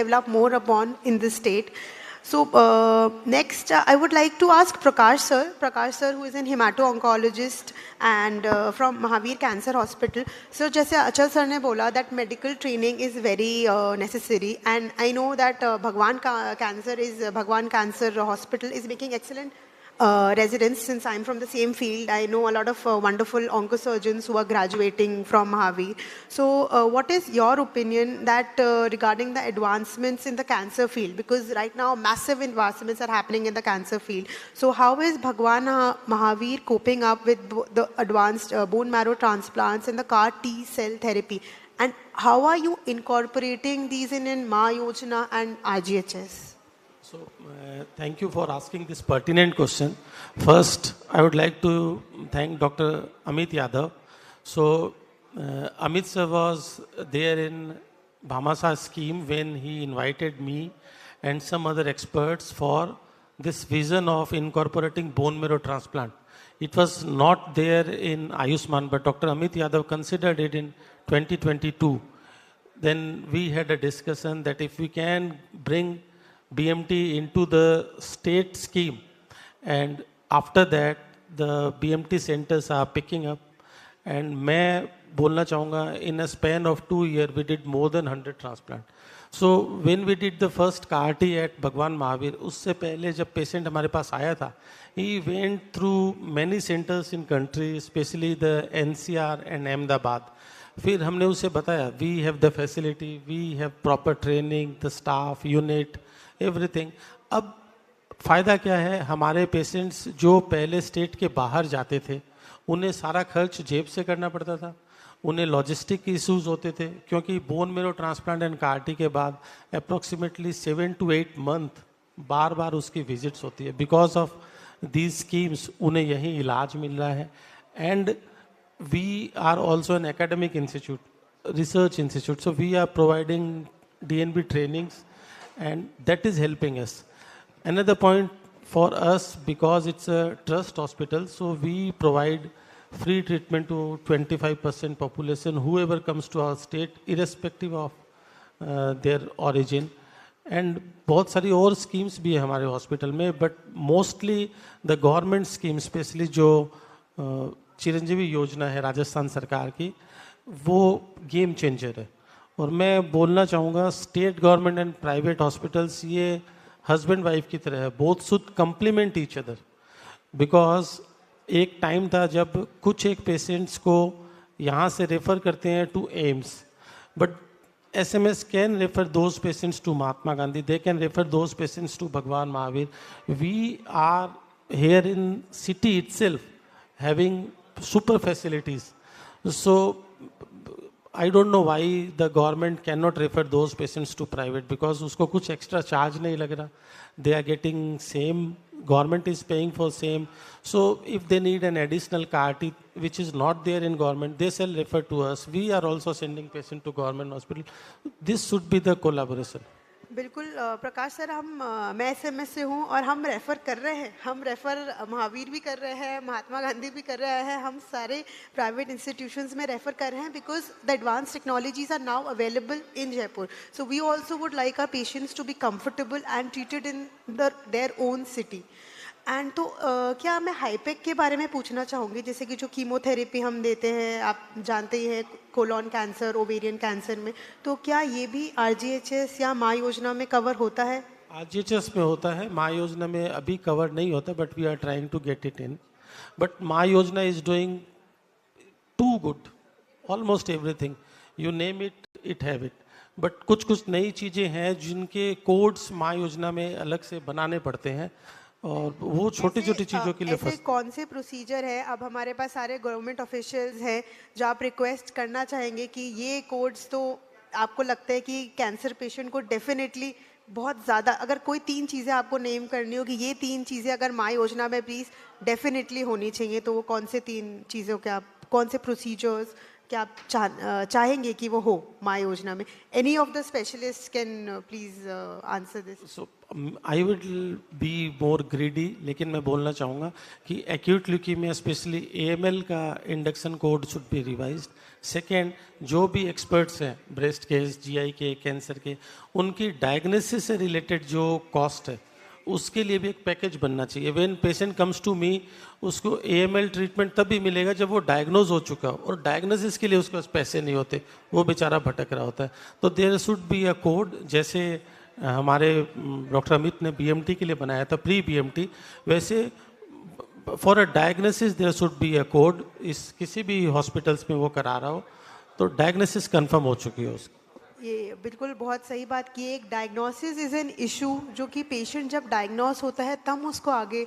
develop more upon in this state. So next, I would like to ask Prakash sir, who is an hemato-oncologist and from Mahavir Cancer Hospital. So, जैसे अचल sir ने बोला that medical training is very necessary, and I know that Bhagwan Cancer Hospital is making excellent residents. Since I'm from the same field, I know a lot of wonderful oncosurgeons who are graduating from Mahavir. So what is your opinion that regarding the advancements in the cancer field? Because right now massive advancements are happening in the cancer field. So how is Bhagwan Mahavir coping up with the advanced bone marrow transplants and the CAR T cell therapy? And how are you incorporating these in Ma Yojana and RGHS? So, thank you for asking this pertinent question. First, I would like to thank Dr. Amit Yadav. So, Amit sir was there in Bhamasa scheme when he invited me and some other experts for this vision of incorporating bone marrow transplant. It was not there in Ayushman, but Dr. Amit Yadav considered it in 2022. Then we had a discussion that if we can bring BMT into the state scheme, and after that the BMT centers are picking up, and मैं बोलना चाहूँगा in a span of 2 years we did more than 100 transplant. So when we did the first CAR T at Bhagwan Mahavir, उससे पहले जब patient हमारे पास आया था, he went through many centers in country, especially the NCR and Ahmedabad. फिर हमने उसे बताया we have the facility, we have proper training, the staff, unit, everything. अब फ़ायदा क्या है, हमारे पेशेंट्स जो पहले स्टेट के बाहर जाते थे उन्हें सारा खर्च जेब से करना पड़ता था, उन्हें लॉजिस्टिक इश्यूज होते थे, क्योंकि bone marrow transplant and CAR T के बाद अप्रॉक्सीमेटली 7 to 8 मंथ बार बार उसकी विजिट्स होती है. बिकॉज ऑफ दीज स्कीम्स उन्हें यहीं इलाज मिल रहा है. And we are also an academic institute, research institute, so we are providing DNB trainings, and that is helping us. Another point for us, because it's a trust hospital, so we provide free treatment to 25% population, whoever comes to our state, irrespective of their origin. And बहुत सारी और schemes भी है हमारे hospital में, but mostly the government scheme, especially जो चिरंजीवी योजना है राजस्थान सरकार की, वो game changer है. और मैं बोलना चाहूँगा state government and private hospitals ये हस्बैंड वाइफ की तरह है, both should complement each other. Because एक टाइम था जब कुछ एक पेशेंट्स को यहाँ से रेफ़र करते हैं to AIIMS, but SMS can refer those patients to Mahatma Gandhi, they can refer those patients to Bhagwan Mahavir. We are here in city itself having super facilities. So I don't know why the government cannot refer those patients to private, because उसको कुछ extra charge नहीं लग रहा. They are getting same, government is paying for same. So if they need an additional CAR T which is not there in government, they shall refer to us. We are also sending patient to government hospital. This should be the collaboration. बिल्कुल प्रकाश sir, मैं SMS से हूँ और हम refer कर रहे हैं, हम रेफ़र महावीर भी कर रहे हैं, महात्मा गांधी भी कर रहे हैं, हम सारे प्राइवेट इंस्टीट्यूशंस में रेफ़र कर रहे हैं, because the advance technologies are now available in Jaipur. So we also would like our patients to be comfortable and treated in their own city. And तो क्या मैं हाईपेक के बारे में पूछना चाहूँगी, जैसे कि जो कीमोथेरेपी हम देते हैं, आप जानते ही हैं, कोलोन कैंसर, ओवेरियन कैंसर में, तो क्या ये भी RGHS या माँ योजना में कवर होता है? RGHS में होता है, माँ योजना में अभी कवर नहीं होता, but we are trying to get it in. But Maa Yojana is doing too good, almost everything you name it, it have it. But कुछ कुछ नई चीज़ें हैं जिनके कोड्स माँ योजना में अलग से बनाने पड़ते हैं, और वो छोटी छोटी चीज़ों के लिए ऐसे कौन से प्रोसीजर है? अब हमारे पास सारे गवर्नमेंट ऑफिशियल्स हैं जो आप रिक्वेस्ट करना चाहेंगे कि ये कोड्स, तो आपको लगता है कि कैंसर पेशेंट को डेफिनेटली बहुत ज़्यादा, अगर कोई 3 चीज़ें आपको नेम करनी हो कि ये 3 चीज़ें अगर माँ योजना में प्लीज़ डेफिनेटली होनी चाहिए, तो वो कौन से 3 चीज़ों के आप, कौन से प्रोसीजर्स क्या आप चाहेंगे कि वो हो माँ योजना में? Any of the specialist can please answer this. So I will be more greedy, लेकिन मैं बोलना चाहूँगा कि एक्यूट ल्यूकीमिया स्पेशली AML का induction code should be revised. Second, जो भी एक्सपर्ट्स हैं ब्रेस्ट के, GI के, कैंसर के, उनकी डायग्नोसिस से रिलेटेड जो कॉस्ट है उसके लिए भी एक पैकेज बनना चाहिए. When patient comes to me, उसको AML ट्रीटमेंट तब भी मिलेगा जब वो डायग्नोज हो चुका हो, और डायग्नोसिस के लिए उसके पास पैसे नहीं होते, वो बेचारा भटक रहा होता है. तो there should be a code, जैसे हमारे डॉक्टर अमित ने BMT के लिए बनाया था, प्री BMT, वैसे for a diagnosis there should be a code. इस किसी भी हॉस्पिटल्स में वो करा रहा हो तो डायग्नोसिस कंफर्म हो चुकी है उसकी. ये बिल्कुल बहुत सही बात की है. एक डायग्नोसिस इज़ एन इशू जो कि पेशेंट जब डायग्नोस होता है तब उसको आगे